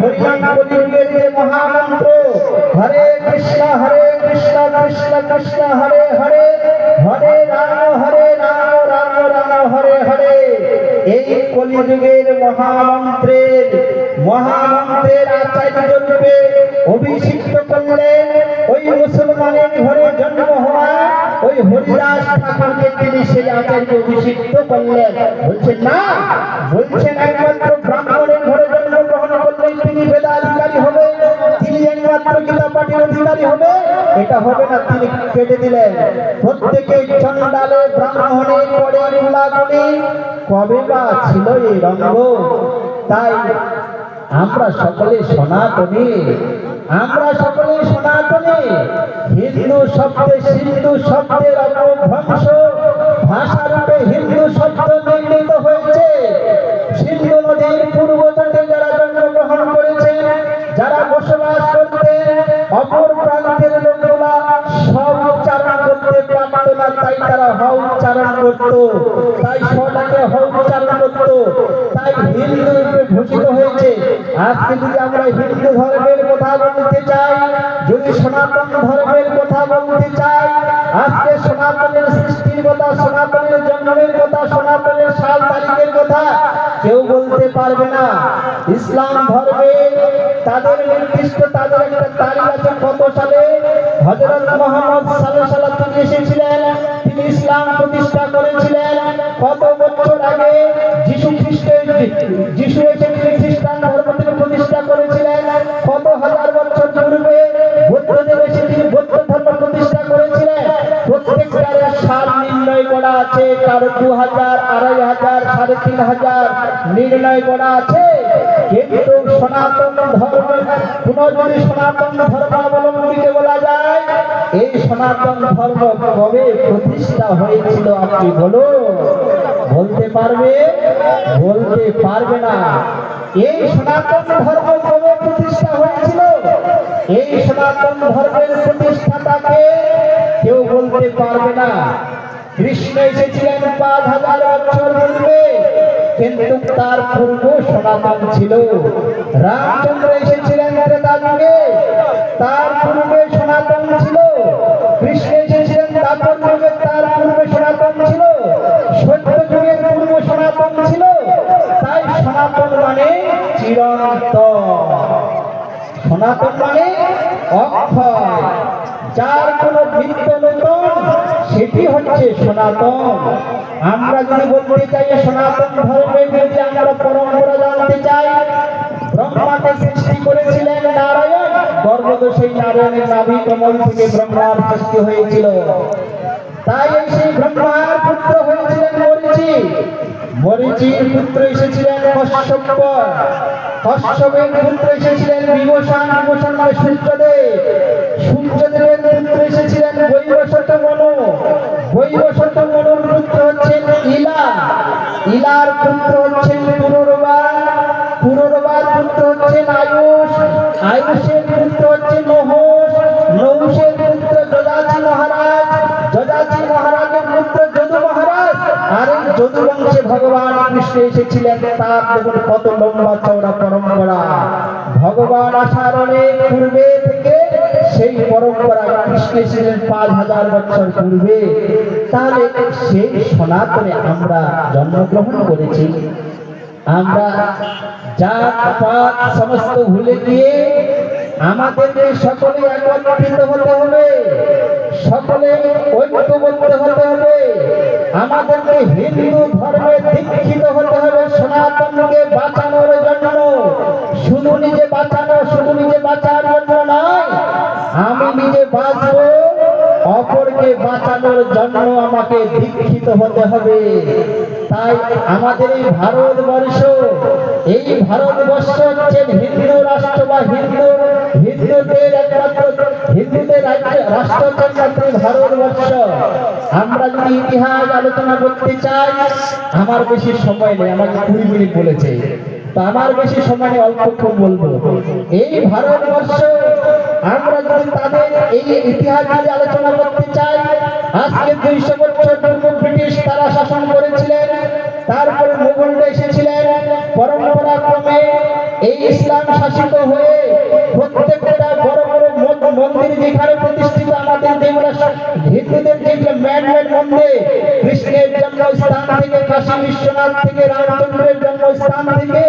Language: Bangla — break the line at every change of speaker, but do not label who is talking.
হরিনাম কলিযুগের যে মহামন্ত্র হরে কৃষ্ণ কৃষ্ণ কৃষ্ণ হরে হরে হরে রাম রাম রাম হরে হরে, এই কলিযুগের মহামন্ত্রের আচার্য রূপে অভিষিক্ত করলেন ওই মুসলমানের ঘরে জন্ম হওয়া ওই হরিদাস ঠাকুরকে তিনি সেই আচার্য অভিষিক্ত করলেন। বলছেন না, বলছেন একমাত্র ব্রাহ্মণের ঘরে জন্মগ্রহণ করলেন তিনি বেদাধিকারী হবে, তিনি একমাত্র গীতা পাঠের অধিকারী হবে, এটা হবে না, তিনি কেটে দিলেন। প্রত্যেকে চন্ডালে ব্রাহ্মণে পড়ে গুলাগুলি, কবে বা ছিল এই রঙ্গ। তাই আমরা সকলে সনাতনী, হিন্দু শব্দে সিন্ধু শব্দের অপভ্রংশ, ভাষারূপে হিন্দু শব্দ নির্মিত হয়েছে। সিন্ধু নদীর পূর্ব তটে যারা জন্মগ্রহণ করেছে, যারা বসবাস করতে, অপর প্রান্তের লোকগুলা সব উচ্চারণ করতে পারত না, তাই তারা হ উচ্চারণ করত, তাই সটাকে হ উচ্চারণ করত, তাই হিন্দু রূপে ভূষিত হয়েছে। আজকে যদি আমরা হিন্দু ধর্মের কথা বলতে চাই, যদি সনাতন ধর্মের কথা বলতে চাই, আজকে সনাতনের সৃষ্টির কথা, সনাতনের জন্মের কথা, সনাতনের সাল তারিখের কথা কেউ বলতে পারবে না। ইসলাম ধর্মে তাদের নির্দিষ্ট তাদের একটা তারিখ আছে, কত সালে হযরত মুহাম্মদ সাল্লাল্লাহু আলাইহি ওয়াসাল্লাম তিনি এসেছিলেন, তিনি ইসলাম প্রতিষ্ঠা করেছিলেন। কত বছর আগে যিশু এসে খ্রিস্টান ধর্ম তিনি প্রতিষ্ঠা করেছিলেন। কত হাজার বছর পূর্বে বুদ্ধদেব এসে তিনি বৌদ্ধ ধর্ম প্রতিষ্ঠা করেছিলেন। প্রত্যেকটার সাল নির্ণয় করা আছে, কারো 2000, 2500, 3500 নির্ণয় করা আছে। কিন্তু সনাতন ধর্ম, কোন যদি সনাতন ধর্মাবলম্বীকে বলা যায়, এই সনাতন ধর্ম কবে প্রতিষ্ঠা হয়েছিল আপনি বলুন? বলতে পারবে? বলতে পারবে না। এই সনাতন ধর্ম কবে প্রতিষ্ঠা হয়েছিল? এই সনাতন ধর্মের প্রতিষ্ঠাতাকে কেউ বলতে পারবে না। কৃষ্ণ এসেছিলেন 5000 বছর পূর্বে, কিন্তু তার পূর্ব সনাতন ছিল। রামচন্দ্র এসেছিলেন ত্রেতা যুগে, তার পূর্বে সনাতন ছিল। কৃষ্ণ এসেছিলেন দ্বাপর যুগে, তার পূর্বে সনাতন ছিল। সত্য যুগের পূর্ব সনাতন ছিল। তাই সনাতন মানে চিরন্তন, সনাতন মানে অক্ষয়, যার কোনো নিত্য নতুন, সেটি হচ্ছে সনাতন। আমরা যদি বলতে চাই সনাতন ধর্মের যদি আমরা পরম্পরা জানতে চাই, ব্রহ্মাকে সৃষ্টি করেছিলেন নারায়ণ, গর্ভদোষী নারায়ণের নাভি কমল থেকে ব্রহ্মার সৃষ্টি হয়েছিল। তাই সেই ব্রহ্মার পুত্র হয়েছিলেন মরীচি, মরীচির পুত্র এসেছিলেন কশ্যপ, কশ্যপের পুত্র এসেছিলেন বিভূষণ, বিভূষণ মানে সূর্যদেব, সূর্যদেবের পুত্র এসেছিলেন বৈবস্বত মনু, বৈবস্বত মনুর পুত্র হচ্ছেন ইলা, ইলার পুত্র হচ্ছেন পুরুরবা, পুরুরবার পুত্র হচ্ছেন আয়ুষ, আয়ুষের পুত্র হচ্ছেন নহুষ, নহুষের পুত্র যজাতি মহারাজ, যজাতি মহারাজের পুত্র যদু মহারাজ। আর এই যদু বংশে ভগবান কৃষ্ণ এসেছিলেন। তার দেখুন কত লম্বা চওড়া পরম্পরা। ভগবান আসার অনেক পূর্বে থেকে সেই পরম্পরা, কৃষ্ণ এসেছিলেন 5000 বছর পূর্বে। তাহলে সেই সনাতনে আমরা জন্মগ্রহণ করেছি। আমরা জাত পাত সমস্ত ভুলে গিয়ে আমাদেরকে সকলে একত্রিত হতে হবে, সকলে ঐক্যবদ্ধ হতে হবে। আমাদেরকে হিন্দু ধর্মে দীক্ষিত হতে হবে সনাতনকে বাঁচানোর জন্য। শুধু নিজে বাঁচানো, শুধু নিজে বাঁচার জন্য নয়, আমি নিজে বাঁচবো, অপরকে বাঁচানোর জন্য আমাকে দীক্ষিত হতে হবে। তাই আমাদের এই ভারতবর্ষ, এই ভারতবর্ষ হচ্ছে হিন্দু রাষ্ট্র বা হিন্দুদের একমাত্র, হিন্দুদের রাষ্ট্র হচ্ছে ভারতবর্ষ। আমরা যদি ইতিহাস আলোচনা করতে চাই, আমার বেশি সময় নেই, আমাকে 20 মিনিট বলেছে, তো আমার বেশি সময় নেই, অল্পক্ষণ বলবো। এই ভারতবর্ষ আমরা যদি তাদের এই ইতিহাস যদি আলোচনা করতে চাই, আজকে 200 বছর পূর্বে ব্রিটিশ তারা শাসন করেছিলেন, তারপরে মুঘলরা এসেছিলেন। পরম্পরা ক্রমে এই ইসলাম শাসিত হয়ে প্রত্যেকটা বড় বড় মন্দির যেখানে প্রতিষ্ঠিত, আমাদের যেগুলো হিন্দুদের যেগুলো ম্যান মন্দির, কৃষ্ণের জন্মস্থান থেকে, কাশী বিশ্বনাথ থেকে, রামচন্দ্রের জন্মস্থান থেকে